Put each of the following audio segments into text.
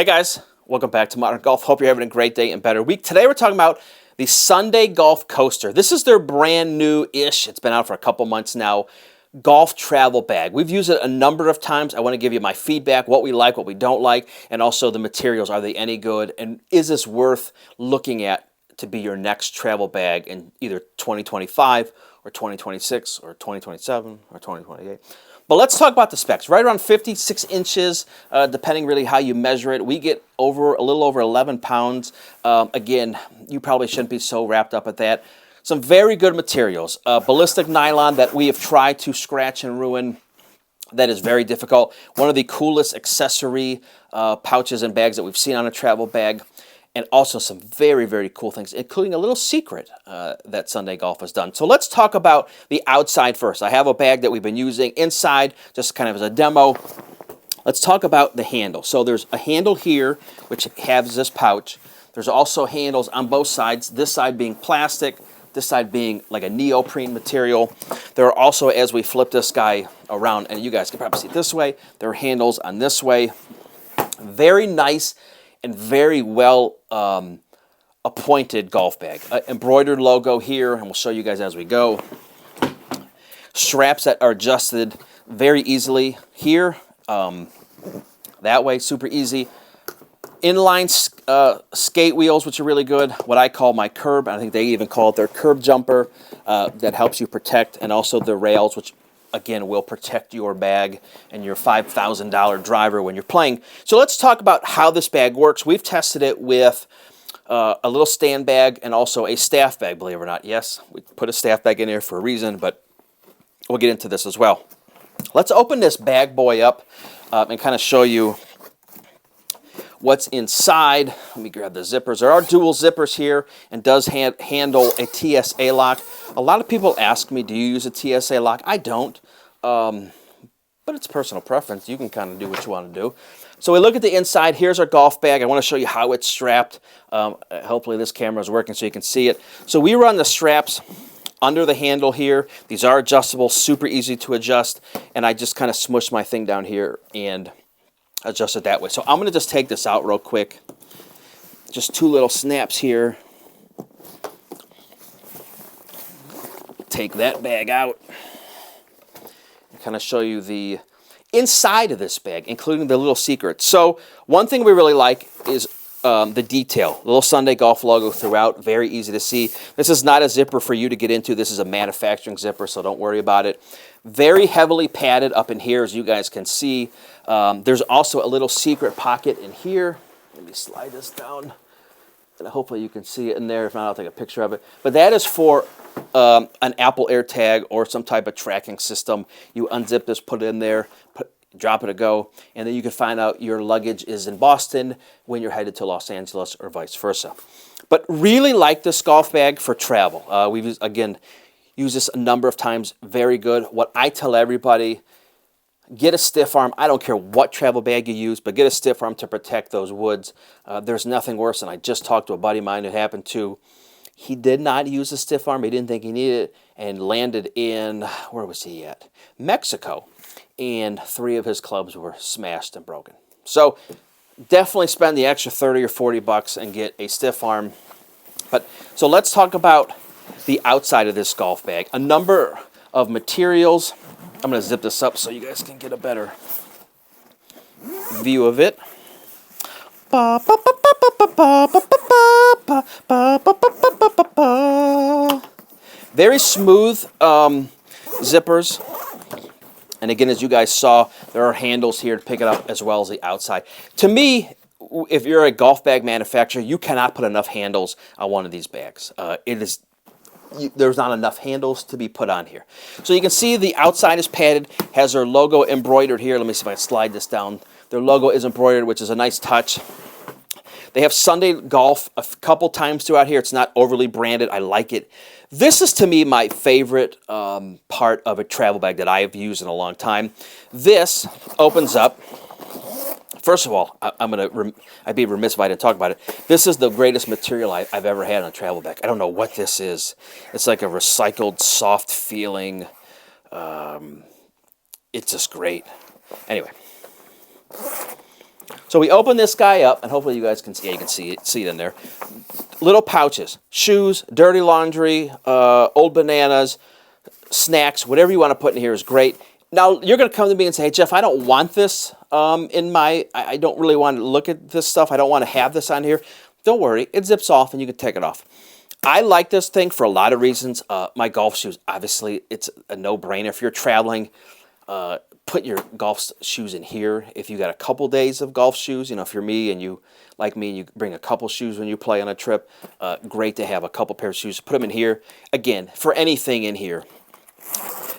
Hey guys, welcome back to Modern Golf. Hope you're having a great day and better week. Today we're talking about the Sunday Golf Coaster. This is their brand new-ish, it's been out for a couple months now, golf travel bag. We've used it a number of times. I want to give you my feedback, what we like, what we don't like, and also the materials. Are they any good? And is this worth looking at to be your next travel bag in either 2025 or 2026 or 2027 or 2028? But let's talk about the specs. Right around 56 inches, depending really how you measure it. We get a little over 11 pounds. Again, you probably shouldn't be so wrapped up at that. Some very good materials. Ballistic nylon that we have tried to scratch and ruin. That is very difficult. One of the coolest accessory pouches and bags that we've seen on a travel bag. And also some very, very cool things, including a little secret that Sunday Golf has done. So let's talk about the outside first. I have a bag that we've been using inside, just kind of as a demo. Let's talk about the handle. So there's a handle here, which has this pouch. There's also handles on both sides, this side being plastic, this side being like a neoprene material. There are also, as we flip this guy around, and you guys can probably see it this way, there are handles on this way. Very nice and very well appointed golf bag. Embroidered logo here, and we'll show you guys as we go. Straps that are adjusted very easily here, that way, super easy. Inline skate wheels, which are really good. What I call my curb, I think they even call it their curb jumper, that helps you protect, and also the rails, which again, will protect your bag and your $5,000 driver when you're playing. So let's talk about how this bag works. We've tested it with a little stand bag and also a staff bag, believe it or not. Yes, we put a staff bag in here for a reason, but we'll get into this as well. Let's open this bag boy up and kind of show you what's inside. Let me grab the zippers. There are dual zippers here and does handle a TSA lock. A lot of people ask me, do you use a TSA lock? I don't, but it's personal preference. You can kind of do what you want to do. So we look at the inside. Here's our golf bag. I want to show you how it's strapped. Hopefully this camera is working so you can see it. So we run the straps under the handle here. These are adjustable, super easy to adjust, and I just kind of smush my thing down here and adjust it that way. So I'm going to just take this out real quick. Just two little snaps here. Take that bag out. And kind of show you the inside of this bag, including the little secrets. So one thing we really like is the detail. The little Sunday Golf logo throughout, very easy to see. This is not a zipper for you to get into. This is a manufacturing zipper, so don't worry about it. Very heavily padded up in here, as you guys can see. There's also a little secret pocket in here. Let me slide this down, and hopefully you can see it in there. If not, I'll take a picture of it. But that is for an Apple AirTag or some type of tracking system. You unzip this, put it in there, drop it a go, and then you can find out your luggage is in Boston when you're headed to Los Angeles or vice versa. But really like this golf bag for travel. We've, again, used this a number of times. Very good. What I tell everybody, get a stiff arm. I don't care what travel bag you use, but get a stiff arm to protect those woods. There's nothing worse, and I just talked to a buddy of mine it happened to. He did not use a stiff arm. He didn't think he needed it, and landed in, where was he at? Mexico. And 3 of his clubs were smashed and broken. So definitely spend the extra 30 or 40 bucks and get a stiff arm. So let's talk about the outside of this golf bag. A number of materials. I'm going to zip this up so you guys can get a better view of it. Very smooth zippers. And again, as you guys saw, there are handles here to pick it up as well as the outside. To me, if you're a golf bag manufacturer, you cannot put enough handles on one of these bags. There's not enough handles to be put on here. So you can see the outside is padded, has their logo embroidered here. Let me see if I can slide this down. Their logo is embroidered, which is a nice touch. They have Sunday Golf a couple times throughout here. It's not overly branded. I like it. This is, to me, my favorite part of a travel bag that I have used in a long time. This opens up. First of all, I'd be remiss if I didn't talk about it. This is the greatest material I've ever had on a travel bag. I don't know what this is. It's like a recycled, soft feeling. It's just great. Anyway, So we open this guy up, and hopefully you guys can see, yeah, you can see it in there. Little pouches, shoes, dirty laundry, old bananas, snacks, whatever you want to put in here is great. Now, you're going to come to me and say, hey, Jeff, I don't want this I don't really want to look at this stuff. I don't want to have this on here. Don't worry. It zips off, and you can take it off. I like this thing for a lot of reasons. My golf shoes, obviously, it's a no-brainer. If you're traveling, put your golf shoes in here. If you got a couple days of golf shoes, you know, if you're me and you, like me, and you bring a couple shoes when you play on a trip, great to have a couple pairs of shoes. Put them in here. Again, for anything in here.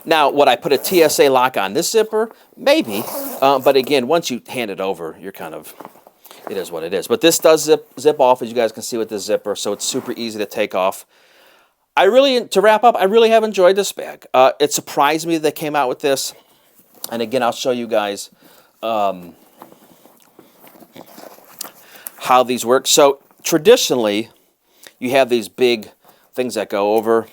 Now, would I put a TSA lock on this zipper? Maybe. But again, once you hand it over, you're kind of, it is what it is. But this does zip off, as you guys can see with this zipper, so it's super easy to take off. To wrap up, I really have enjoyed this bag. It surprised me that they came out with this. And again, I'll show you guys how these work. So traditionally, you have these big things that go over,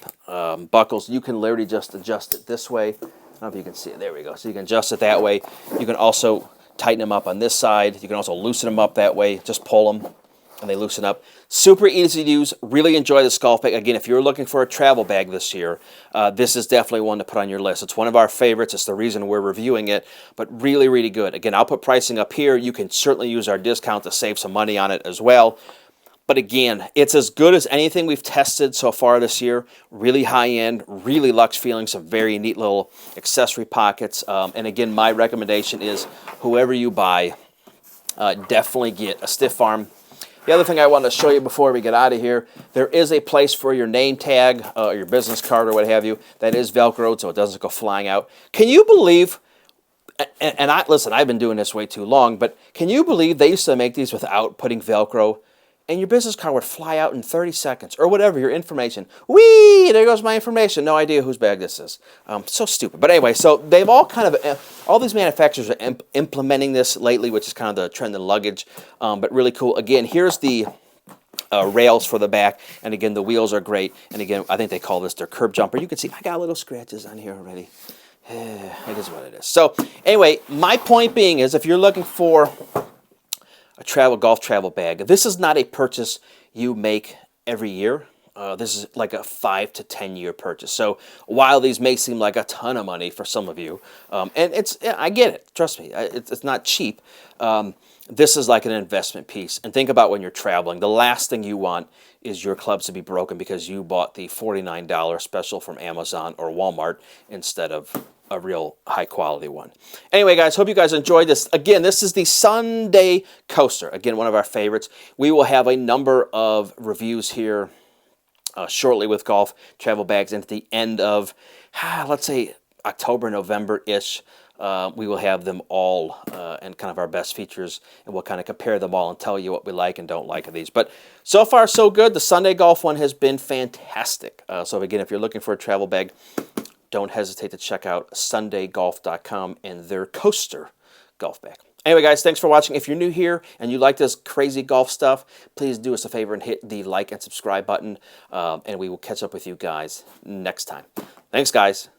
buckles. You can literally just adjust it this way. I don't know if you can see it. There we go. So you can adjust it that way. You can also tighten them up on this side. You can also loosen them up that way. Just pull them, and they loosen up. Super easy to use. Really enjoy this golf bag. Again, if you're looking for a travel bag this year, this is definitely one to put on your list. It's one of our favorites. It's the reason we're reviewing it, but really, really good. Again, I'll put pricing up here. You can certainly use our discount to save some money on it as well. But again, it's as good as anything we've tested so far this year. Really high-end, really luxe feeling, some very neat little accessory pockets. And again, my recommendation is whoever you buy, definitely get a stiff arm. The other thing I wanted to show you before we get out of here, there is a place for your name tag, or your business card or what have you, that is Velcroed so it doesn't go flying out. Can you believe, and listen, I've been doing this way too long, but can you believe they used to make these without putting Velcro? And your business card would fly out in 30 seconds, or whatever, your information. Whee! There goes my information. No idea whose bag this is. So stupid. But anyway, so they've all kind of, all these manufacturers are implementing this lately, which is kind of the trend in luggage, but really cool. Again, here's the rails for the back, and again, the wheels are great. And again, I think they call this their curb jumper. You can see I got little scratches on here already. It is what it is. So anyway, my point being is if you're looking for a golf travel bag. This is not a purchase you make every year. This is like a 5 to 10 year purchase. So while these may seem like a ton of money for some of you, and I get it, trust me, it's not cheap. This is like an investment piece. And think about when you're traveling. The last thing you want is your clubs to be broken because you bought the $49 special from Amazon or Walmart instead of a real high-quality one. Anyway, guys, hope you guys enjoyed this. Again, this is the Sunday Coaster. Again, one of our favorites. We will have a number of reviews here shortly with golf travel bags. And at the end of, let's say, October, November-ish, we will have them all and kind of our best features, and we'll kind of compare them all and tell you what we like and don't like of these. But so far, so good. The Sunday Golf one has been fantastic. So again, if you're looking for a travel bag, don't hesitate to check out sundaygolf.com and their Coaster golf bag. Anyway, guys, thanks for watching. If you're new here and you like this crazy golf stuff, please do us a favor and hit the like and subscribe button, and we will catch up with you guys next time. Thanks, guys.